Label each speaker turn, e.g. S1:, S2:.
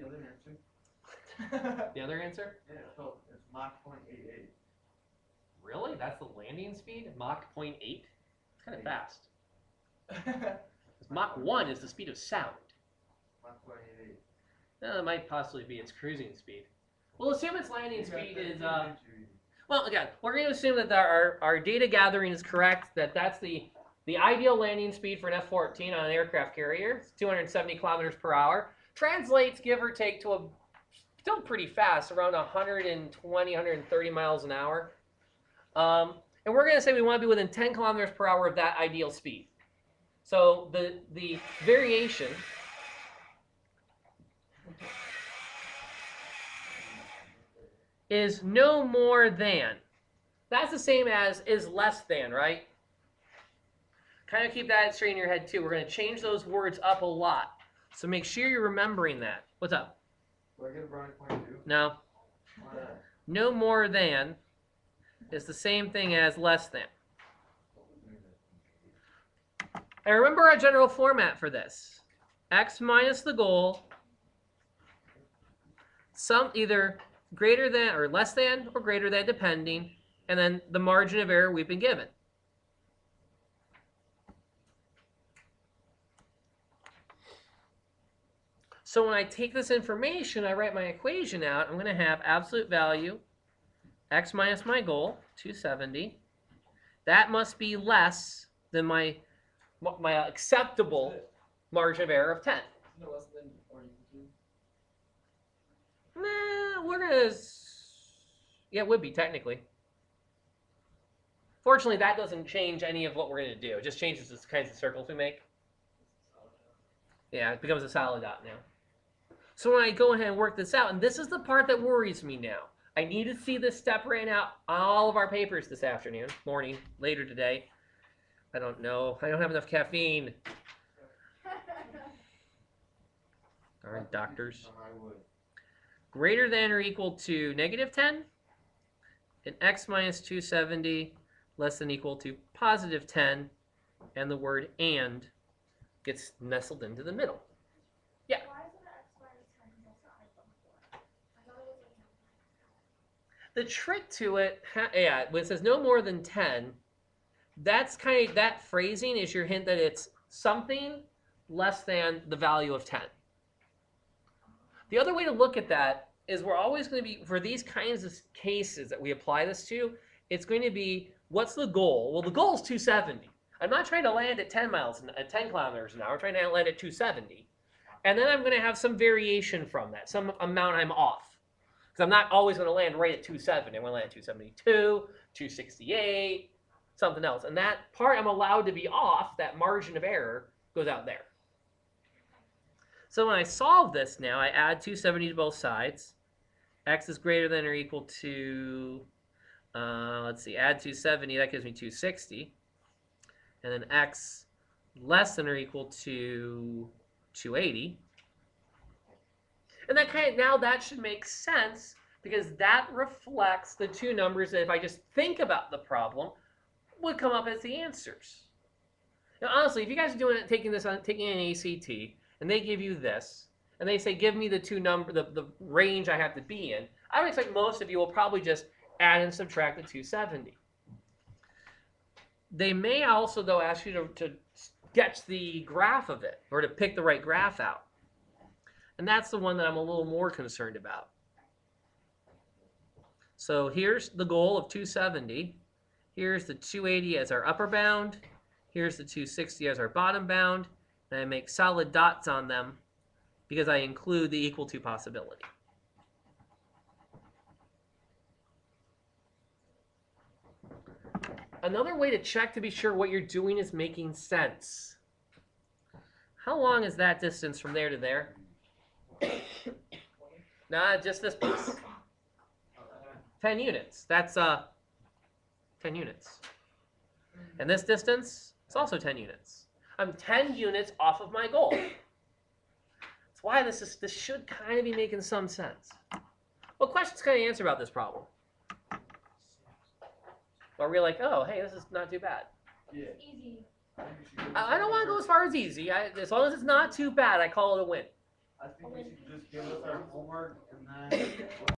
S1: the other answer?
S2: The other answer?
S1: Yeah, so it's Mach 0.88.
S2: Really? That's the landing speed? Mach 0.8? It's kind of fast. Mach 1 is the speed of sound.
S1: Mach 0.88.
S2: No, it might possibly be its cruising speed. We'll assume its landing speed is... well, again, we're going to assume that our data gathering is correct, that that's the ideal landing speed for an F-14 on an aircraft carrier. It's 270 kilometers per hour. Translates, give or take, to still pretty fast, around 120, 130 miles an hour. And we're going to say we want to be within 10 kilometers per hour of that ideal speed. So the variation is no more than. That's the same as is less than, right? Kind of keep that straight in your head too. We're going to change those words up a lot. So make sure you're remembering that. What's up?
S1: Do I get a brownie point too?
S2: No. No more than is the same thing as less than. And remember our general format for this. X minus the goal, some either greater than or less than or greater than depending, and then the margin of error we've been given. So when I take this information, I write my equation out, I'm going to have absolute value, x minus my goal, 270. That must be less than my acceptable margin of error of 10.
S1: No less than or equal to?
S2: Nah, we're going to... Yeah, it would be technically. Fortunately, that doesn't change any of what we're going to do. It just changes the kinds of circles we make. Yeah, it becomes a solid dot now. So when I go ahead and work this out, and this is the part that worries me now. I need to see this step ran out on all of our papers this afternoon, morning, later today. I don't know. I don't have enough caffeine. Darn doctors. Greater than or equal to negative 10, and x minus 270 less than or equal to positive 10, and the word and gets nestled into the middle. Yeah?
S3: Why is it x minus 10 and also I thought it was like
S2: The trick to it, yeah, when it says no more than 10, that's kind of, that phrasing is your hint that it's something less than the value of 10. The other way to look at that is we're always going to be, for these kinds of cases that we apply this to, it's going to be, what's the goal? Well, the goal is 270. I'm not trying to land at 10 kilometers an hour. I'm trying to land at 270. And then I'm going to have some variation from that, some amount I'm off. Because I'm not always going to land right at 270. I'm going to land at 272, 268, something else. And that part I'm allowed to be off, that margin of error, goes out there. So when I solve this now, I add 270 to both sides. X is greater than or equal to, let's see, add 270, that gives me 260. And then x less than or equal to 280. And that kind of, now that should make sense because that reflects the two numbers that if I just think about the problem would come up as the answers. Now honestly, if you guys are doing it, taking an ACT and they give you this and they say give me the the range I have to be in, I would expect most of you will probably just add and subtract the 270. They may also, though, ask you to sketch the graph of it or to pick the right graph out. And that's the one that I'm a little more concerned about. So here's the goal of 270. Here's the 280 as our upper bound. Here's the 260 as our bottom bound. And I make solid dots on them because I include the equal to possibility. Another way to check to be sure what you're doing is making sense. How long is that distance from there to there? Nah, just this piece. 10 units. That's 10 units. And this distance is also 10 units. I'm 10 units off of my goal. That's why this should kind of be making some sense. What questions can I answer about this problem? Or we're like, oh, hey, this is not too bad.
S1: Yeah.
S3: easy.
S2: I don't want to go as far as easy. As long as it's not too bad, I call it a win.
S1: I think we should just give us our homework and then